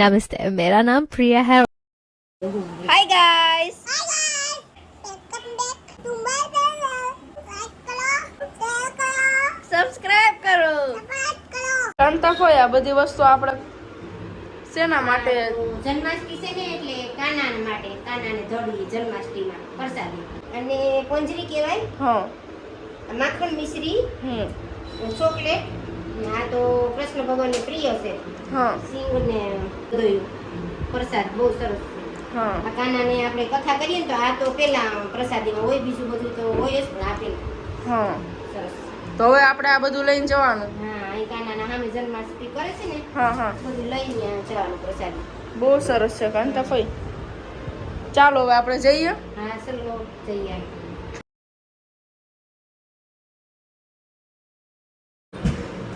नमस्ते, मेरा नाम प्रिया है। हाय गाइस, સબસ્ક્રાઇબ કરો. કાંતા કોઈ આ બધી વસ્તુ આપણે શેના માટે? જન્માષ્ટમી છે ને એટલે કાના માટે, કાનાને ધોળી જન્માષ્ટમીમાં પ્રસાદી. અને પોંજરી કહેવાય. હા. માખણ મિશ્રી, ચોકલેટ. આ તો કૃષ્ણ ભગવાનને પ્રિય છે. હા. સિંગ ને દોયું પ્રસાદ બહુ સરસ છે. હા. આ કાનાને આપણે કથા કરીએ ને તો આ તો પેલા પ્રસાદીમાં હોય, બીજું બધું તો હોય જ, પણ આપેલું હા. સરસ. તો હવે આપણે આ બધું લઈને જવાનું. હા, અહીં કાનાના સામે જન્માષ્ટમી કરે છે ને, હા હા, બધું લઈને જવાનું પ્રસાદી. બહુ સરસ છે કાંતા ભાઈ. ચાલો હવે આપણે જઈએ. હા, ચલો જઈએ.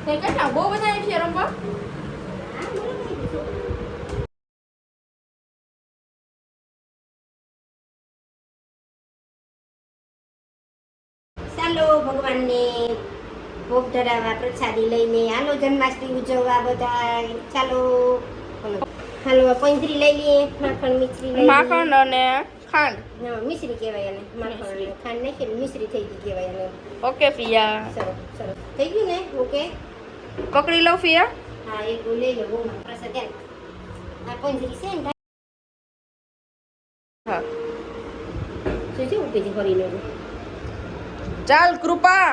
કેટલા બહુ બધા છે રમવા. ચાલો ભગવાનને ભોગ ધરાવવા પ્રસાદી લઈને હાલો જન્માષ્ટમી ઉજવવા બધા. ચાલો હાલો પંજરી લઈ લઈએ, માખણ મિશ્રી લઈ લઈએ. માખણ અને ખાંડ. હા, મિશ્રી કહેવાય એને. માખણ અને ખાંડ નાખીને મિશ્રી થઈ ગઈ કહેવાય એને. ઓકે ફિયા. સરસ સરસ થઈ ગયું ને? ઓકે. પકડી લો ફિયા. હા, એક લઈ લો. પ્રસાદ આ પંજરી છે ને. હા. શું છે ઉપેજી ભરી લો. ચાલ કૃપા.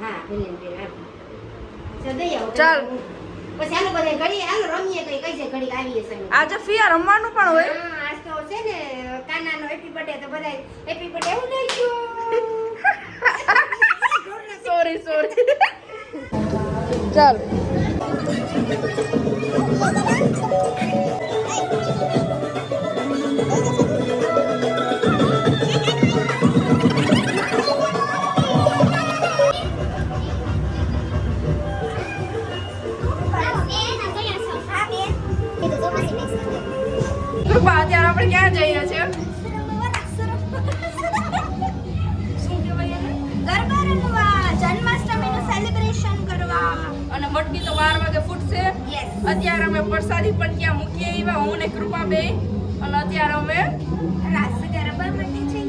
હા, બેન બેન સદઈ આવો. ચાલ. પછી હાલો બધા ઘડી હાલો રમીએ તો કઈ છે ઘડી આવીએ છે. આજે ફિયા રમવાનું પણ હોય. હા, આજ તો છે ને કાનાનો હેપી બર્થડે, તો બધા હેપી બર્થડે એવું લઈશું. Sorry sorry. ચાલ. કૃપા અત્યારે આપણે ક્યાં જઈએ છીએ? શું કહેવાય એને? ગરબા રમવા, જન્માષ્ટમીનું સેલિબ્રેશન કરવા. અને મટકી તો 12 વાગે ફૂટશે. Yes. અત્યારે અમે પ્રસાદી પણ ત્યાં મૂકીએ એવા, હું ને કૃપા બે. અને અત્યારે અમે રાસ ગરબા માટે છે.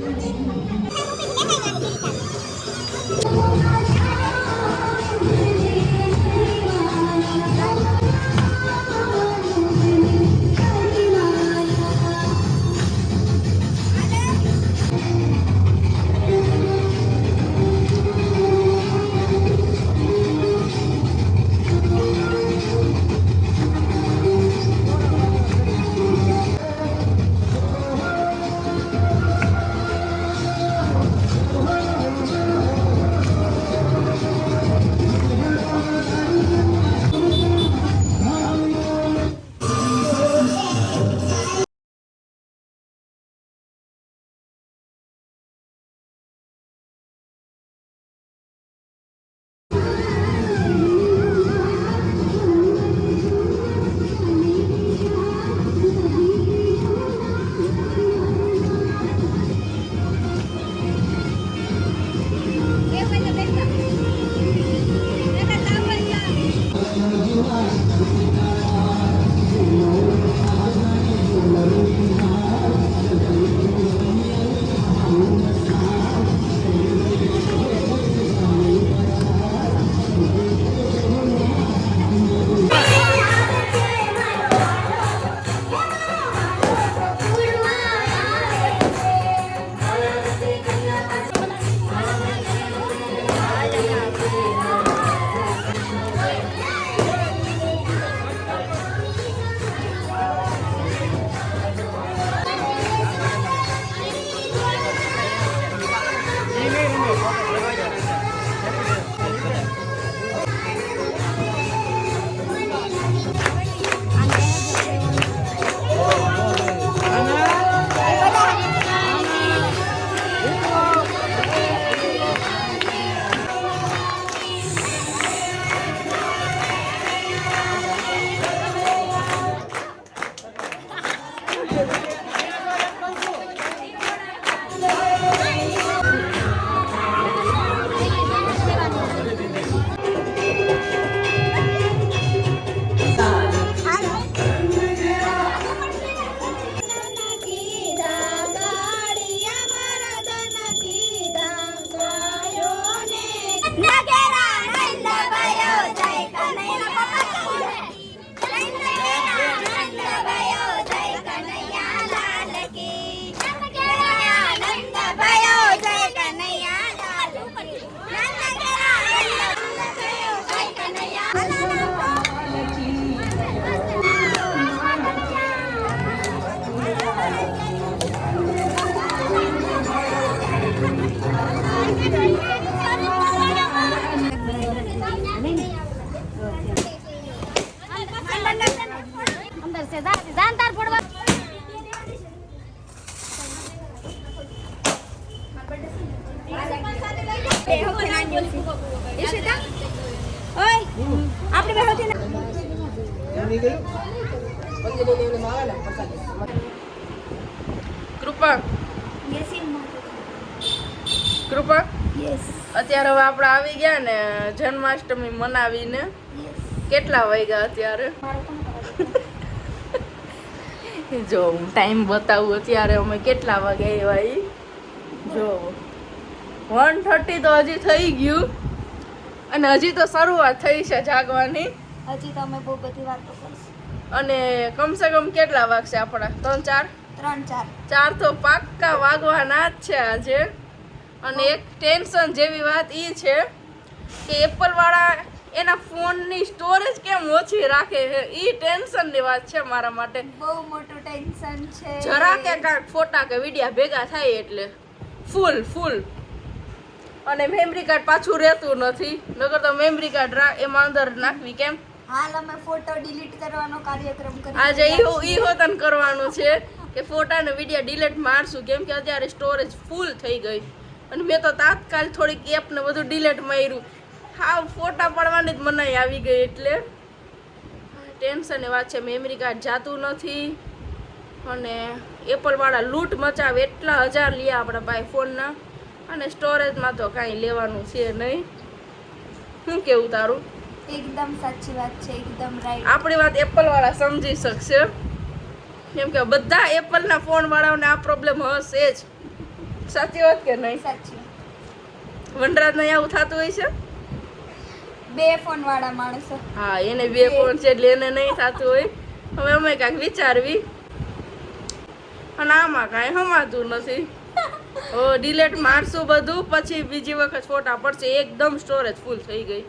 અંદર છે જાનતાર ફોડવા કૃપા કૃપા અત્યારે હવે આપણે આવી ગયા ને જન્માષ્ટમી મનાવીને કેટલા વાગ્યા અત્યારે જો હું ટાઈમ બતાવું અત્યારે અમે કેટલા વાગે આવ્યા ઈ જો 1:30 તો હજી થઈ ગયું અને હજી તો શરૂઆત થઈ છે જાગવાની હજી તો અમે બહુ બધી વાતો કરશું અને કમસે કમ કેટલા વાગશે આપણા 3-4 3-4 તો પાક્કા વાગવાના જ છે આજે અને એક ટેન્શન જેવી વાત ઈ છે કે એપલ વાળા એના ફોનની સ્ટોરેજ કેમ ઓછી રાખે છે ઈ ટેન્શનની વાત છે મારા માટે બહુ મોટું ટેન્શન છે જરા કે કાંઈક ફોટા કે વિડિયા ભેગા થાય એટલે ફૂલ અને મેમરી કાર્ડ પાછું રહેતું નથી નકર તો મેમરી કાર્ડ એમાં અંદર નાખવી કેમ હાલ અમે ફોટો ડિલીટ કરવાનો કાર્યક્રમ કરી આજે ઈ હોતન કરવાનું છે કે ફોટા ને વિડિયા ડિલીટ મારશું કેમ કે અત્યારે સ્ટોરેજ ફૂલ થઈ ગઈ અને મેં તો તાત્કાલ થોડીક એપ ને બધું ડિલીટ માર્યું હા ફોટા પડવાની જ મનાઈ આવી ગઈ એટલે ટેન્શનની વાત છે મેમરી કાર્ડ જાતું નથી અને એપલ વાળા લૂંટ મચાવે એટલા 1000 લ્યા આપણા ભાઈ ફોનના અને સ્ટોરેજમાં તો કાંઈ લેવાનું છે નહીં શું કેવું તારું એકદમ સાચી વાત છે એકદમ રાઈટ આપણી વાત એપલ વાળા સમજી શકશે કેમ કે બધા એપલના ફોન વાળાઓને આ પ્રોબ્લેમ હશે જ સાચી વાત કે નહીં સાચી વનરાજને આવું થતું હોય છે બે ફોન વાળા માણસો હા એને બે ફોન છે એટલે એને નહીં થતું હોય હવે અમે કાંઈક વિચારવી અને આમાં કાંઈ હમાતું નથી ઓ ડિલેટ મારશું બધું પછી બીજી વખત ફોટા પડશે એકદમ સ્ટોરેજ ફૂલ થઈ ગઈ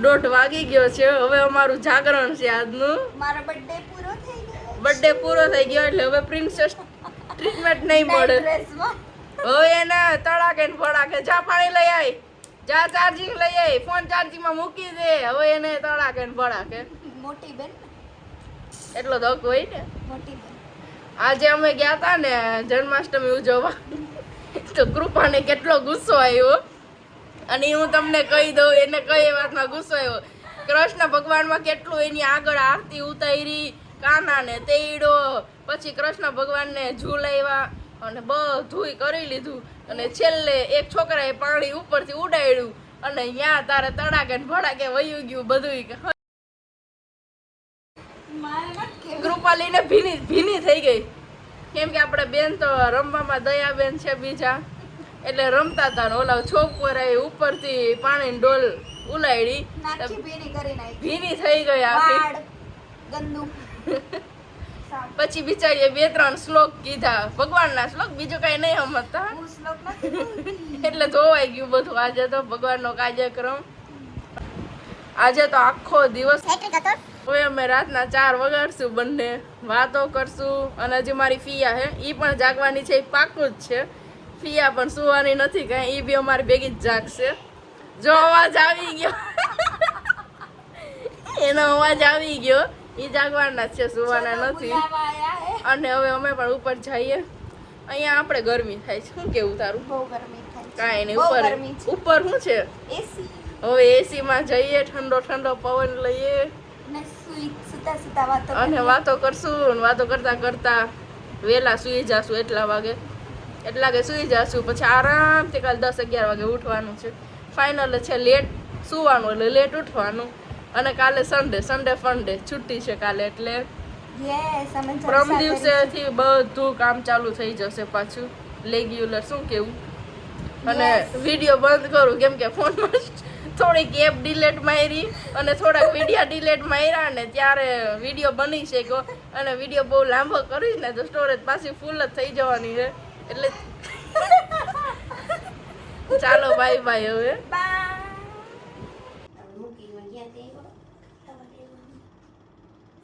1:30 વાગી ગયો છે હવે અમારું જાગરણ છે આજનું મારો બર્થડે પૂરો થઈ ગયો બર્થડે પૂરો થઈ ગયો એટલે હવે પ્રિન્સેસ ટ્રીટમેન્ટ નહીં મળે ડ્રેસમાં હવે એને તડાકે ને ફડાકે જા પાણી લઈ આવી જા ચાર્જિંગ લઈ આવી ફોન ચાર્જિંગમાં મૂકી દે હવે એને તડાકે ને ફડાકે મોટી બેન એટલો તો હક હોય ને મોટી બેન આજે અમે ગયા હતા ને જન્માષ્ટમી ઉજવવા તો કૃપાને કેટલો ગુસ્સો આવ્યો અને હું તમને કહી દઉં એને કઈ વાતમાં ગુસ્સો આવ્યો કૃષ્ણ ભગવાનમાં કેટલું એની આગળ આરતી ઉતારી કાનાને તેડો પછી કૃષ્ણ ભગવાનને ઝૂલાવ્યા અને બધુંય કરી લીધું અને છેલ્લે એક છોકરાએ પાણી ઉપરથી ઉડાડ્યું અને ત્યાં તારે તડાકે ને ભડાકે વયું ગયું બધુંય કૃપાલીને ભીની થઈ ગઈ કેમ કે આપણે બેન તો રમવામાં દયાબેન છે બીજા એટલે રમતા હતા ને ઓલા છોકરાએ ઉપરથી પાણીની ડોલ ઉલાડી નાખી ભીની કરી નાખી ભીની થઈ ગઈ આખી વાળ ગંદુ પછી બિચારીએ 2-3 શ્લોક કીધા ભગવાનના શ્લોક બીજું કઈ નહીં સમજતા હું શ્લોક નથી બોલતી. એટલે ધોવાઈ ગયું બધું આજે તો ભગવાનનો કાર્યક્રમ આજે તો આખો દિવસ હવે અમે રાતના 4 વગાડશું બંને વાતો કરશું અને હજી મારી ફિયા હે ઈ પણ જાગવાની છે ઈ પાકું જ છે ફિયા પણ સુવાની નથી કાંઈ ઈ બી અમારી ભેગી જ જાગશે જો અવાજ આવી ગયો એનો અવાજ આવી ગયો ઈ જાગવાના છે સુવાના નથી બોલાવા આયા હે. અને હવે અમે પણ ઉપર જઈએ અહીંયા આપણે ગરમી થાય છે શું કેવું તારું બહુ ગરમી થાય છે. કાંઈ નહીં બહુ ઉપર ગરમી છે. ઉપર શું છે એસી હવે એસી માં જઈએ ઠંડો ઠંડો પવન લઈએ ને સુતા વાતો અને કરીએ. વાતો કરશું અને વાતો કરતા કરતા વહેલા સુઈ જાશું એટલા વાગે સુઈ જાશું પછી આરામથી કાલે 10-11 વાગે ઉઠવાનું છે ફાઇનલ છે લેટ સુવાનું એટલે લેટ ઉઠવાનું અને કાલે સન્ડે ફંડે છુટ્ટી છે કાલે એટલે Yes, અમે જલસા પ્રમ કરીશું. દિવસેથી બધું કામ ચાલુ થઈ જશે પાછું રેગ્યુલર શું કેવું અને Yes. વિડીયો બંધ કરું કેમ કે ફોનમાં થોડીક એપ ડિલેટ મારી અને થોડાક વિડીયો ડિલેટ માર્યા ને ત્યારે વિડીયો બની શક્યો અને વિડીયો બહુ લાંબો કરીશ ને તો સ્ટોરેજ પાછી ફૂલ જ થઈ જવાની છે એટલે ચાલો બાય બાય હવે Bye.